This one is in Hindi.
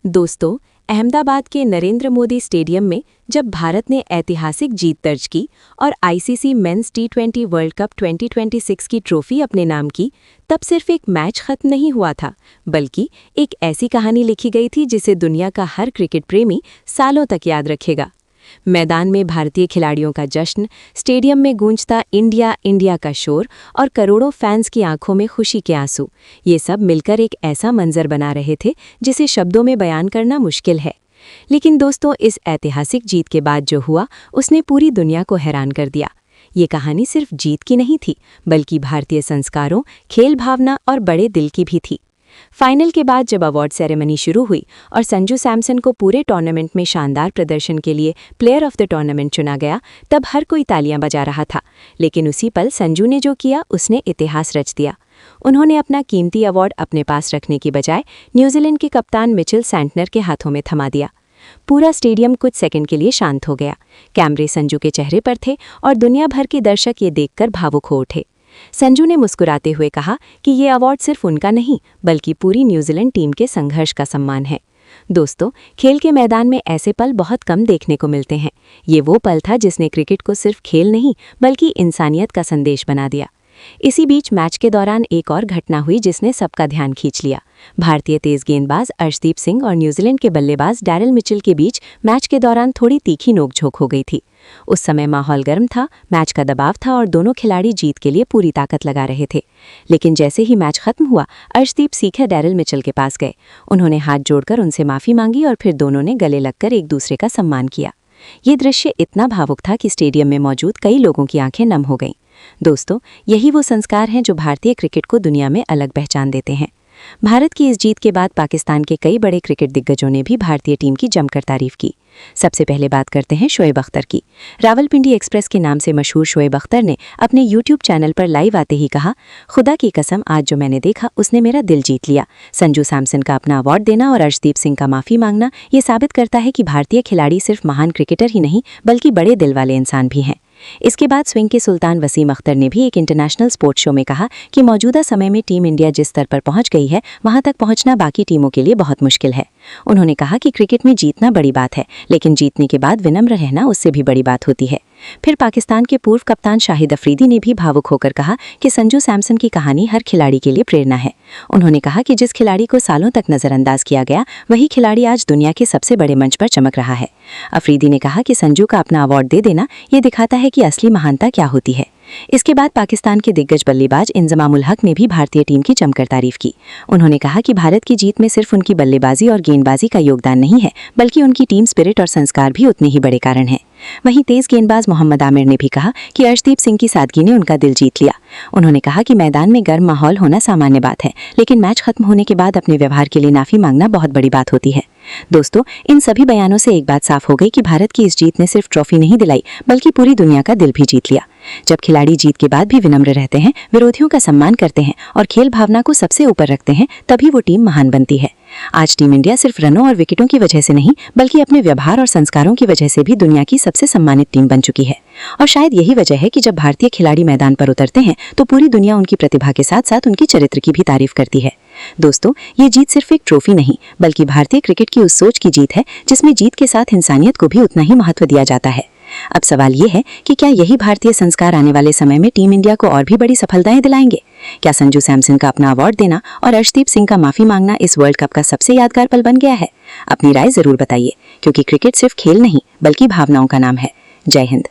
दोस्तों, अहमदाबाद के नरेंद्र मोदी स्टेडियम में जब भारत ने ऐतिहासिक जीत दर्ज की और आईसीसी मेंस टी20 वर्ल्ड कप 2026 की ट्रॉफी अपने नाम की, तब सिर्फ एक मैच खत्म नहीं हुआ था, बल्कि एक ऐसी कहानी लिखी गई थी जिसे दुनिया का हर क्रिकेट प्रेमी सालों तक याद रखेगा। मैदान में भारतीय खिलाड़ियों का जश्न, स्टेडियम में गूंजता इंडिया इंडिया का शोर और करोड़ों फैंस की आंखों में खुशी के आंसू, ये सब मिलकर एक ऐसा मंजर बना रहे थे जिसे शब्दों में बयान करना मुश्किल है। लेकिन दोस्तों, इस ऐतिहासिक जीत के बाद जो हुआ उसने पूरी दुनिया को हैरान कर दिया। ये कहानी सिर्फ जीत की नहीं थी, बल्कि भारतीय संस्कारों, खेल भावना और बड़े दिल की भी थी। फाइनल के बाद जब अवार्ड सेरेमनी शुरू हुई और संजू सैमसन को पूरे टूर्नामेंट में शानदार प्रदर्शन के लिए प्लेयर ऑफ द टूर्नामेंट चुना गया, तब हर कोई तालियां बजा रहा था। लेकिन उसी पल संजू ने जो किया उसने इतिहास रच दिया। उन्होंने अपना कीमती अवार्ड अपने पास रखने की बजाय न्यूजीलैंड के कप्तान मिचेल सैंटनर के हाथों में थमा दिया। पूरा स्टेडियम कुछ सेकंड के लिए शांत हो गया। कैमरे संजू के चेहरे पर थे और दुनिया भर के दर्शक ये देखकर भावुक हो उठे। संजू ने मुस्कुराते हुए कहा कि ये अवार्ड सिर्फ उनका नहीं, बल्कि पूरी न्यूजीलैंड टीम के संघर्ष का सम्मान है। दोस्तों, खेल के मैदान में ऐसे पल बहुत कम देखने को मिलते हैं। ये वो पल था जिसने क्रिकेट को सिर्फ खेल नहीं, बल्कि इंसानियत का संदेश बना दिया। इसी बीच मैच के दौरान एक और घटना हुई जिसने सबका ध्यान खींच लिया। भारतीय तेज गेंदबाज अर्शदीप सिंह और न्यूजीलैंड के बल्लेबाज डैरिल मिचेल के बीच मैच के दौरान थोड़ी तीखी नोकझोंक हो गई थी। उस समय माहौल गर्म था, मैच का दबाव था और दोनों खिलाड़ी जीत के लिए पूरी ताकत लगा रहे थे। लेकिन जैसे ही मैच खत्म हुआ, अर्शदीप सीधे डैरिल मिचेल के पास गए। उन्होंने हाथ जोड़कर उनसे माफी मांगी और फिर दोनों ने गले लगकर एक दूसरे का सम्मान किया। ये दृश्य इतना भावुक था कि स्टेडियम में मौजूद कई लोगों की आंखें नम हो गईं। दोस्तों, यही वो संस्कार हैं जो भारतीय क्रिकेट को दुनिया में अलग पहचान देते हैं। भारत की इस जीत के बाद पाकिस्तान के कई बड़े क्रिकेट दिग्गजों ने भी भारतीय टीम की जमकर तारीफ की। सबसे पहले बात करते हैं शोएब अख्तर की। रावलपिंडी एक्सप्रेस के नाम से मशहूर शोएब अख्तर ने अपने यूट्यूब चैनल पर लाइव आते ही कहा, खुदा की कसम, आज जो मैंने देखा उसने मेरा दिल जीत लिया। संजू सैमसन का अपना अवार्ड देना और अर्शदीप सिंह का माफी मांगना ये साबित करता है कि भारतीय खिलाड़ी सिर्फ महान क्रिकेटर ही नहीं, बल्कि बड़े दिल वाले इंसान भी हैं। इसके बाद स्विंग के सुल्तान वसीम अख्तर ने भी एक इंटरनेशनल स्पोर्ट्स शो में कहा कि मौजूदा समय में टीम इंडिया जिस स्तर पर पहुंच गई है, वहां तक पहुंचना बाकी टीमों के लिए बहुत मुश्किल है। उन्होंने कहा कि क्रिकेट में जीतना बड़ी बात है, लेकिन जीतने के बाद विनम्र रहना उससे भी बड़ी बात होती है। फिर पाकिस्तान के पूर्व कप्तान शाहिद अफरीदी ने भी भावुक होकर कहा कि संजू सैमसन की कहानी हर खिलाड़ी के लिए प्रेरणा है। उन्होंने कहा कि जिस खिलाड़ी को सालों तक नजरअंदाज किया गया, वही खिलाड़ी आज दुनिया के सबसे बड़े मंच पर चमक रहा है। अफरीदी ने कहा कि संजू का अपना अवार्ड दे देना ये दिखाता है कि असली महानता क्या होती है। इसके बाद पाकिस्तान के दिग्गज बल्लेबाज इंजमामुल हक ने भी भारतीय टीम की जमकर तारीफ की। उन्होंने कहा कि भारत की जीत में सिर्फ उनकी बल्लेबाजी और गेंदबाजी का योगदान नहीं है, बल्कि उनकी टीम स्पिरिट और संस्कार भी उतने ही बड़े कारण हैं। वहीं तेज गेंदबाज मोहम्मद आमिर ने भी कहा कि अर्शदीप सिंह की सादगी ने उनका दिल जीत लिया। उन्होंने कहा कि मैदान में गर्म माहौल होना सामान्य बात है, लेकिन मैच खत्म होने के बाद अपने व्यवहार के लिए माफी मांगना बहुत बड़ी बात होती है। दोस्तों, इन सभी बयानों से एक बात साफ हो गई कि भारत की इस जीत ने सिर्फ ट्रॉफी नहीं दिलाई, बल्कि पूरी दुनिया का दिल भी जीत लिया। जब खिलाड़ी जीत के बाद भी विनम्र रहते हैं, विरोधियों का सम्मान करते हैं और खेल भावना को सबसे ऊपर रखते हैं, तभी वो टीम महान बनती है। आज टीम इंडिया सिर्फ रनों और विकेटों की वजह से नहीं, बल्कि अपने व्यवहार और संस्कारों की वजह से भी दुनिया की सबसे सम्मानित टीम बन चुकी है। और शायद यही वजह है कि जब भारतीय खिलाड़ी मैदान पर उतरते हैं, तो पूरी दुनिया उनकी प्रतिभा के साथ साथ उनकी चरित्र की भी तारीफ करती है। दोस्तों, ये जीत सिर्फ एक ट्रॉफी नहीं, बल्कि भारतीय क्रिकेट की उस सोच की जीत है जिसमें जीत के साथ इंसानियत को भी उतना ही महत्व दिया जाता है। अब सवाल ये है कि क्या यही भारतीय संस्कार आने वाले समय में टीम इंडिया को और भी बड़ी सफलताएं दिलाएंगे? क्या संजू सैमसन का अपना अवार्ड देना और अर्शदीप सिंह का माफी मांगना इस वर्ल्ड कप का सबसे यादगार पल बन गया है? अपनी राय जरूर बताइए, क्योंकि क्रिकेट सिर्फ खेल नहीं, बल्कि भावनाओं का नाम है। जय हिंद।